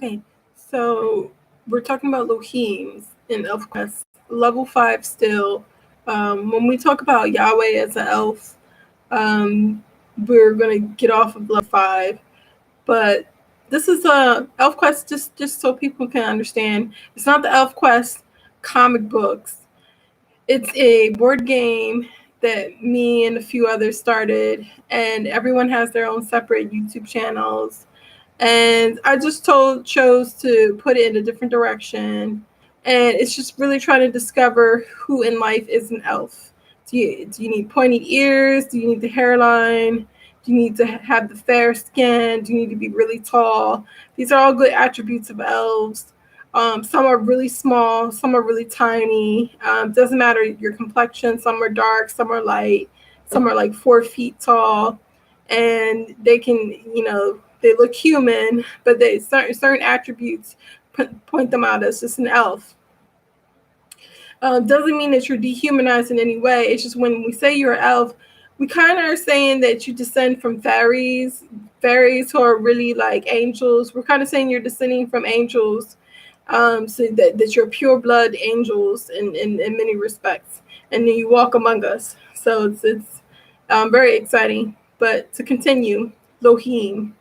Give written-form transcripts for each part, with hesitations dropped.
Okay, so we're talking about Lohims in ElfQuest, level 5 still. When we talk about Yahweh as an elf, um, we're going to get off of level 5. But this is a ElfQuest, just so people can understand. It's not the ElfQuest comic books. It's a board game that me and a few others started, and everyone has their own separate YouTube channels. And I just chose to put it in a different direction. And it's just really trying to discover who in life is an elf. Do you need pointy ears? Do you need the hairline? Do you need to have the fair skin? Do you need to be really tall? These are all good attributes of elves. Some are really small, some are really tiny. Doesn't matter your complexion. Some are dark, some are light, some are like 4 feet tall, and they can, they look human, but they certain attributes point them out as just an elf. Doesn't mean that you're dehumanized in any way. It's just when we say you're an elf, we kind of are saying that you descend from fairies who are really like angels. We're kind of saying you're descending from angels, so that you're pure blood angels in many respects, and then you walk among us. So it's very exciting. But to continue, Lohim.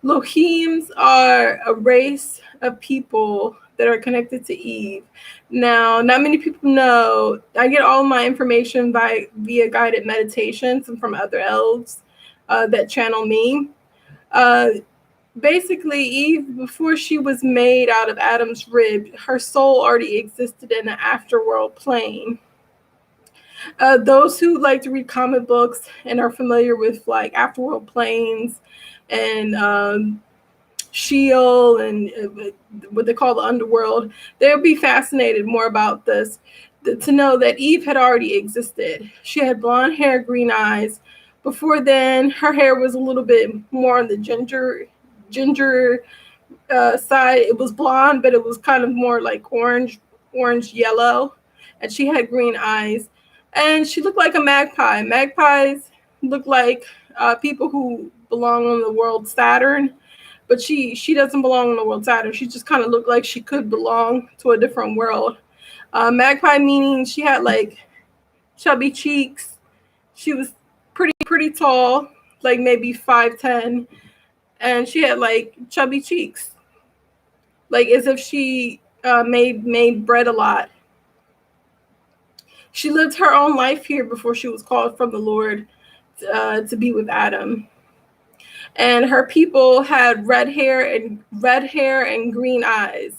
Lohims are a race of people that are connected to Eve. Now, not many people know. I get all my information via guided meditations and from other elves that channel me. Basically, Eve, before she was made out of Adam's rib, her soul already existed in an afterworld plane. Those who like to read comic books and are familiar with like afterworld planes and Sheol and what they call the underworld, they'll be fascinated more about this, to know that Eve had already existed. She had blonde hair, green eyes. Before then, her hair was a little bit more on the ginger side. It was blonde, but it was kind of more like orange yellow, and she had green eyes, and she looked like a magpie. Magpies look like people who belong on the world Saturn, but she doesn't belong on the world Saturn. She just kind of looked like she could belong to a different world. Magpie meaning she had like chubby cheeks. She was pretty tall, like maybe 5'10", and she had like chubby cheeks, like as if she made bread a lot. She lived her own life here before she was called from the Lord to be with Adam. And her people had red hair and green eyes.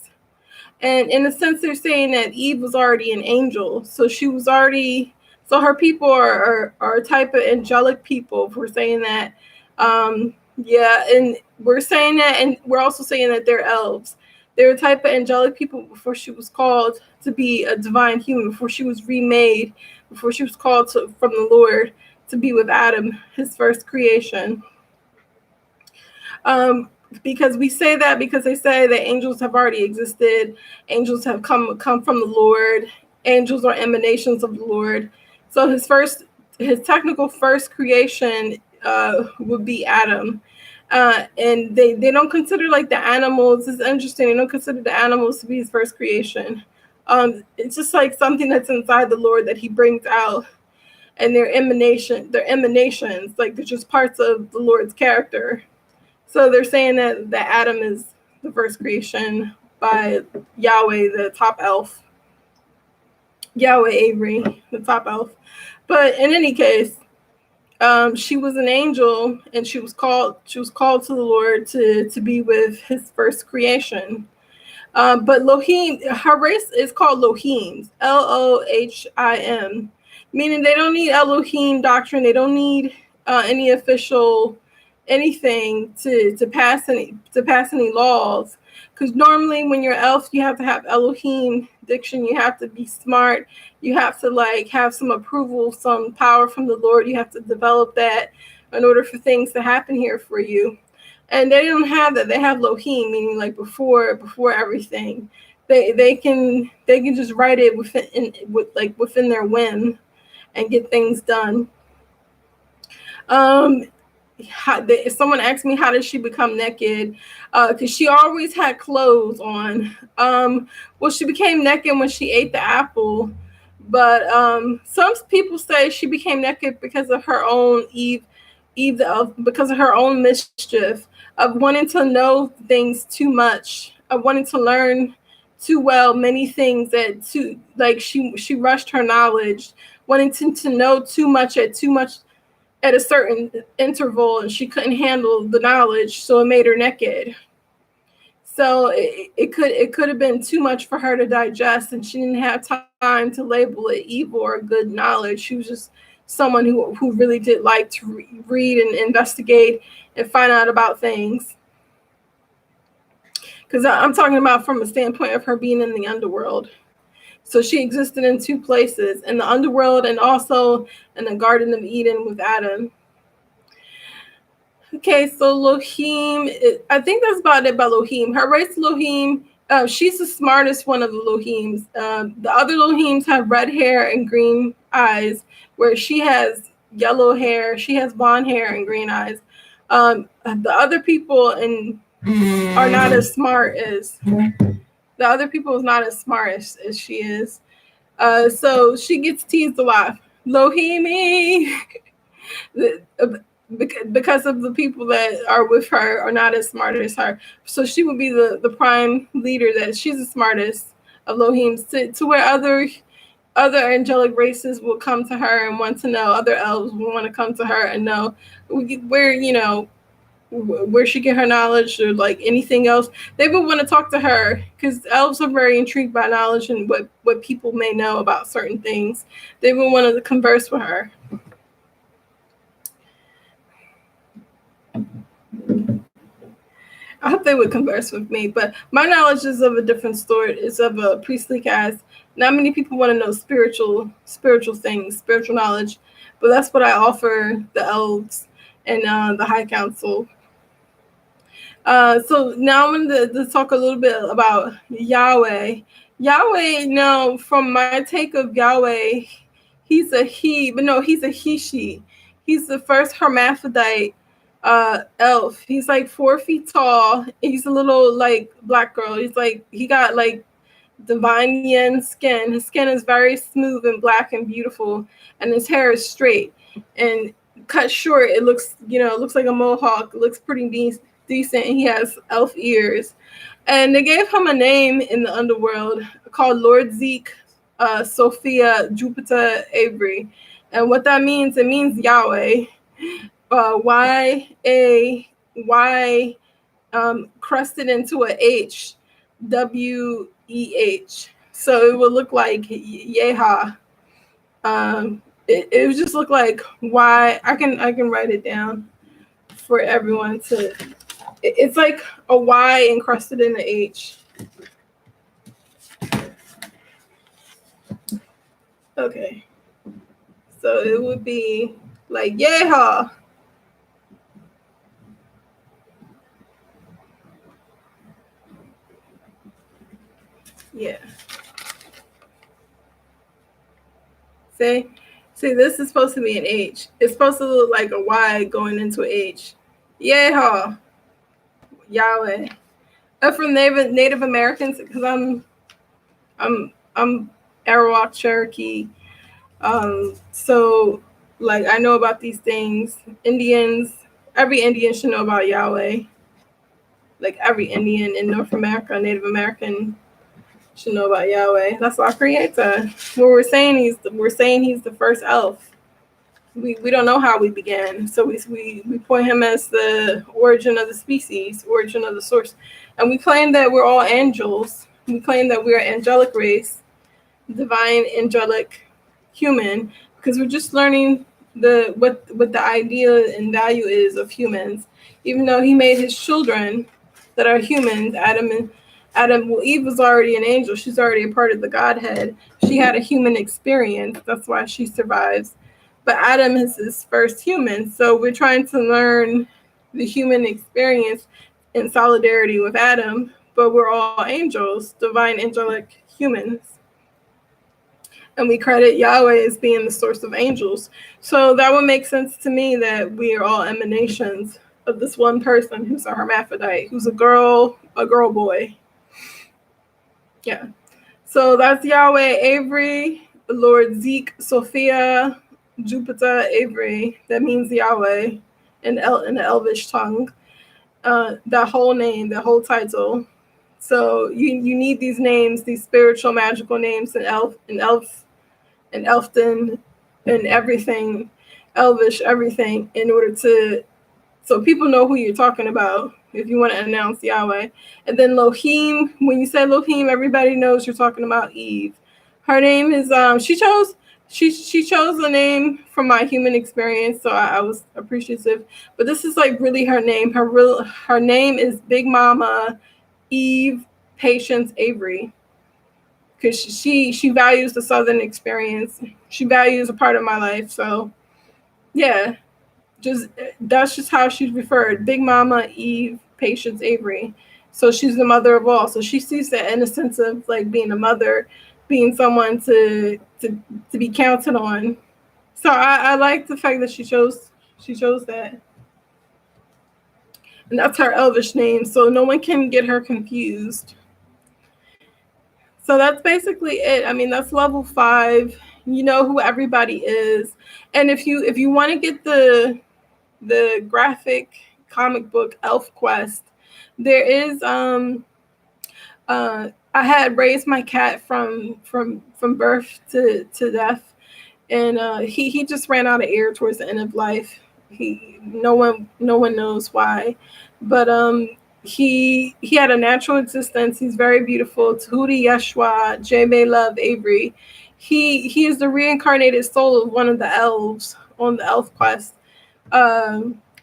And in a sense, they're saying that Eve was already an angel. So her people are a type of angelic people. If we're saying that. Yeah, and we're saying that, and we're also saying that they're elves. They're a type of angelic people before she was called to be a divine human, before she was remade, before she was called from the Lord to be with Adam, his first creation. Because we say that because they say that angels have already existed. Angels have come from the Lord. Angels are emanations of the Lord. So his technical first creation would be Adam. And they don't consider like the animals. It's interesting. They don't consider the animals to be his first creation. It's just like something that's inside the Lord that he brings out, and they're emanations. Like they're just parts of the Lord's character. So they're saying that Adam is the first creation by Yahweh, the top elf. Yahweh Avery, the top elf. But in any case, she was an angel, and she was called to the Lord to be with his first creation. But Lohim, her race is called Lohims, Lohim, meaning they don't need Elohim doctrine. They don't need any official anything to pass any laws. Because normally when you're elf, you have to have Elohim diction. You have to be smart. You have to like have some approval, some power from the Lord. You have to develop that in order for things to happen here for you. And they don't have that. They have Lohim, meaning like before everything. They can just write it within their whim and get things done. someone asked me, how did she become naked? Because she always had clothes on. Well, she became naked when she ate the apple. But some people say she became naked because of her own because of her own mischief of wanting to know things too much, of wanting to learn too well many things that too like she rushed her knowledge, wanting to know too much at a certain interval, and she couldn't handle the knowledge, so it made her naked. So it could have been too much for her to digest, and she didn't have time to label it evil or good knowledge. She was just someone who really did like to read and investigate and find out about things. Because I'm talking about from a standpoint of her being in the underworld. So she existed in two places, in the underworld and also in the Garden of Eden with Adam. Okay, so Lohim, I think that's about it about Lohim. Her race, Lohim, she's the smartest one of the Lohims. The other Lohims have red hair and green eyes, where she has yellow hair, she has blonde hair and green eyes. The other people are not as smart as the other people is not as smart as she is. So she gets teased a lot. Lohimi. Because of the people that are with her are not as smart as her. So she would be the prime leader, that she's the smartest of Lohims, to where other angelic races will come to her and want to know, other elves will want to come to her and know where she get her knowledge, or like anything else. They would want to talk to her because elves are very intrigued by knowledge and what people may know about certain things. They would want to converse with her. I hope they would converse with me, but my knowledge is of a different sort. It's of a priestly caste. Not many people want to know spiritual things, spiritual knowledge, but that's what I offer the elves and the High Council. So now I'm going to talk a little bit about Yahweh. Yahweh, now from my take of Yahweh, he's a he, but no, he's a he-she. He's the first hermaphrodite elf. He's like 4 feet tall. He's a little like black girl. He got like divine yin skin. His skin is very smooth and black and beautiful, and his hair is straight and cut short. It looks like a mohawk. It looks pretty decent. He has elf ears, and they gave him a name in the underworld called Lord Zeke, Sophia Jupiter Avery, and what that means, it means Yahweh. Y-A-Y crusted into a H, W-E-H. So it would look like Yeha. It would just look like Y. I can write it down for everyone to. It's like a Y encrusted in an H. Okay. So it would be like Yeha. Yeah. See, this is supposed to be an H. It's supposed to look like a Y going into an H. Yeehaw. Yahweh. I'm from Native Americans, because I'm Arawak Cherokee. So like I know about these things. Indians, every Indian should know about Yahweh. Like every Indian in North America, Native American should know about Yahweh. That's our creator. We're saying he's the first elf. We don't know how we began, so we point him as the origin of the species, origin of the source, and we claim that we're all angels. We claim that we're an angelic race, divine angelic human, because we're just learning what the idea and value is of humans. Even though he made his children that are humans, well, Eve was already an angel. She's already a part of the Godhead. She had a human experience. That's why she survives. But Adam is his first human. So we're trying to learn the human experience in solidarity with Adam, but we're all angels, divine angelic humans. and we credit Yahweh as being the source of angels. So that would make sense to me that we are all emanations of this one person who's a hermaphrodite, who's a girl boy. Yeah. So that's Yahweh, Avery, Lord Zeke, Sophia, Jupiter, Avery. That means Yahweh in the Elvish tongue. That whole name, that whole title. So you need these names, these spiritual magical names in Elfton and everything, Elvish everything, in order to so people know who you're talking about if you want to announce Yahweh. And then Lohim, when you say Lohim, everybody knows you're talking about Eve. Her name is she chose the name from my human experience, so I was appreciative. But this is like really her name. Her name is Big Mama Eve Patience Avery, because she values the Southern experience. She values a part of my life. So yeah, that's just how she's referred. Big Mama Eve Patience Avery. So she's the mother of all. So she sees that in a sense of like being a mother, being someone to be counted on. So I like the fact that she chose that. And that's her Elvish name, so no one can get her confused. So that's basically it. I mean, that's level 5. You know who everybody is. And if you want to get the graphic comic book ElfQuest, there is I had raised my cat from birth to death, and he just ran out of air towards the end of life. No one knows why, but he had a natural existence. He's very beautiful. Tahuti Yeshua, Jebe Love Avery. He is the reincarnated soul of one of the elves on the ElfQuest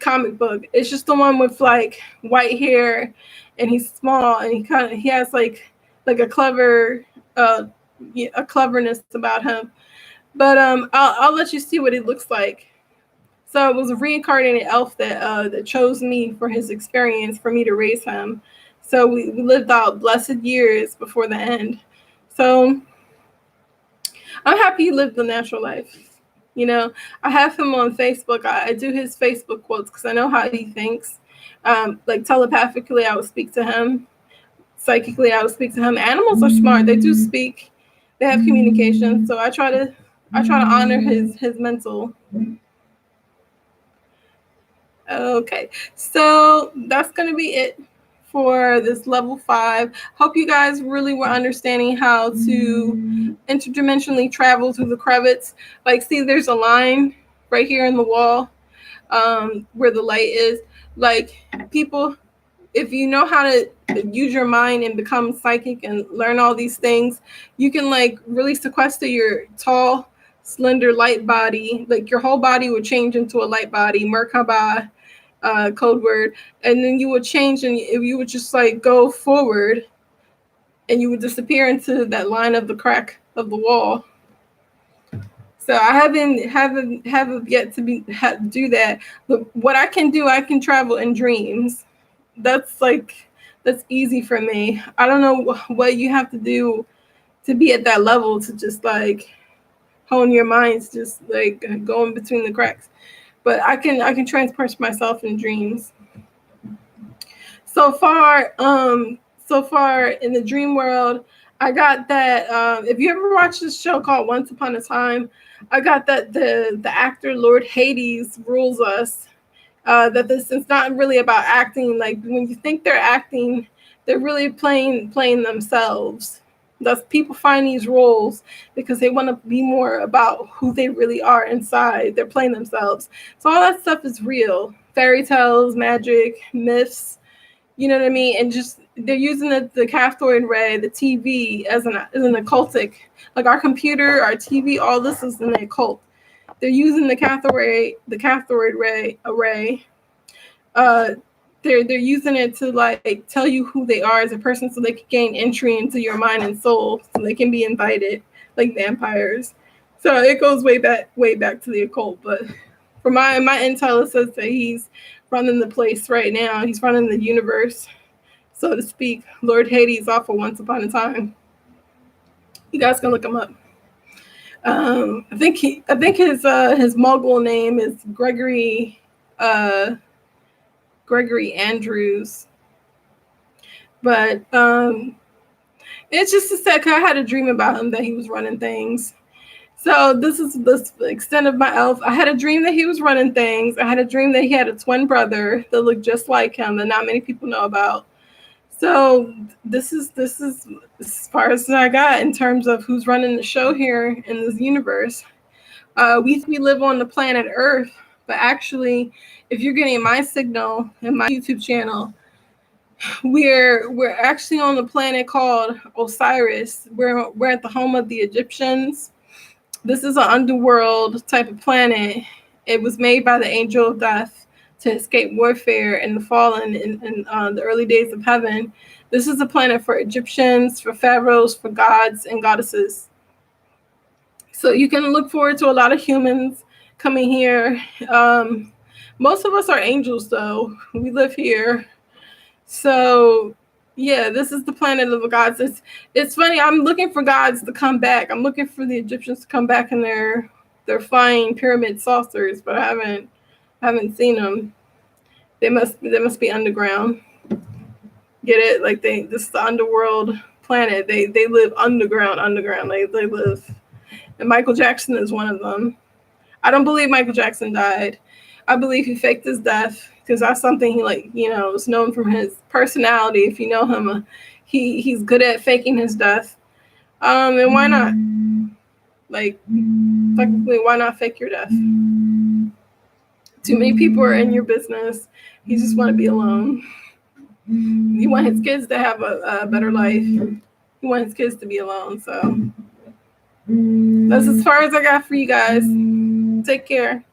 comic book. It's just the one with like white hair, and he's small, and he has like a clever a cleverness about him. But I'll let you see what it looks like. So it was a reincarnated elf that chose me for his experience, for me to raise him. So we lived out blessed years before the end. So I'm happy he lived the natural life. You know, I have him on Facebook. I do his Facebook quotes because I know how he thinks. Like telepathically, I would speak to him. Psychically, I would speak to him. Animals are smart. They do speak. They have communication. So I try to honor his mental. Okay, so that's going to be it for this level 5. Hope you guys really were understanding how to interdimensionally travel through the crevice. Like, see, there's a line right here in the wall where the light is. Like, people, if you know how to use your mind and become psychic and learn all these things, you can like really sequester your tall, slender light body. Like your whole body would change into a light body, Merkaba code word, and then you would change, and you would just like go forward, and you would disappear into that line of the crack of the wall. So I haven't yet to do that. But what I can do, I can travel in dreams. That's easy for me. I don't know what you have to do to be at that level to just like hone your minds, just like going between the cracks. But I can transport myself in dreams. So far in the dream world, I got that. If you ever watched this show called Once Upon a Time, I got that the actor Lord Hades rules us. That this is not really about acting. Like when you think they're acting, they're really playing themselves. Thus, people find these roles because they want to be more about who they really are inside. They're playing themselves. So all that stuff is real. Fairy tales, magic, myths, you know what I mean? And just they're using the cathode ray, the TV as an occultic. Like our computer, our TV, all this is an occult. They're using the cathode ray array. They're using it to like tell you who they are as a person, so they can gain entry into your mind and soul, so they can be invited like vampires. So it goes way back to the occult. But for my intel, it says that he's running the place right now. He's running the universe, so to speak. Lord Hades off of Once Upon a Time. You guys can look him up. I think his Mogul name is Gregory Andrews. But it's just a sec. I had a dream about him that he was running things. So this is the extent of my elf. I had a dream that he was running things. I had a dream that he had a twin brother that looked just like him that not many people know about. So this is as far as I got in terms of who's running the show here in this universe. We live on the planet Earth, but actually, if you're getting my signal in my YouTube channel, we're actually on a planet called Osiris. We're at the home of the Egyptians. This is an underworld type of planet. It was made by the angel of death to escape warfare and the fallen in the early days of heaven. This is a planet for Egyptians, for pharaohs, for gods and goddesses. So you can look forward to a lot of humans coming here. Most of us are angels, though. We live here. So yeah, this is the planet of the gods. It's funny. I'm looking for gods to come back. I'm looking for the Egyptians to come back in their flying pyramid saucers, but I haven't seen them. They must be underground. Get it? Like this is the underworld planet. They live underground. They live. And Michael Jackson is one of them. I don't believe Michael Jackson died. I believe he faked his death because that's something he is known from his personality. If you know him, he's good at faking his death. And why not? Like, technically, why not fake your death? Too many people are in your business. You just want to be alone. You want his kids to have a better life. You want his kids to be alone. So that's as far as I got for you guys. Take care.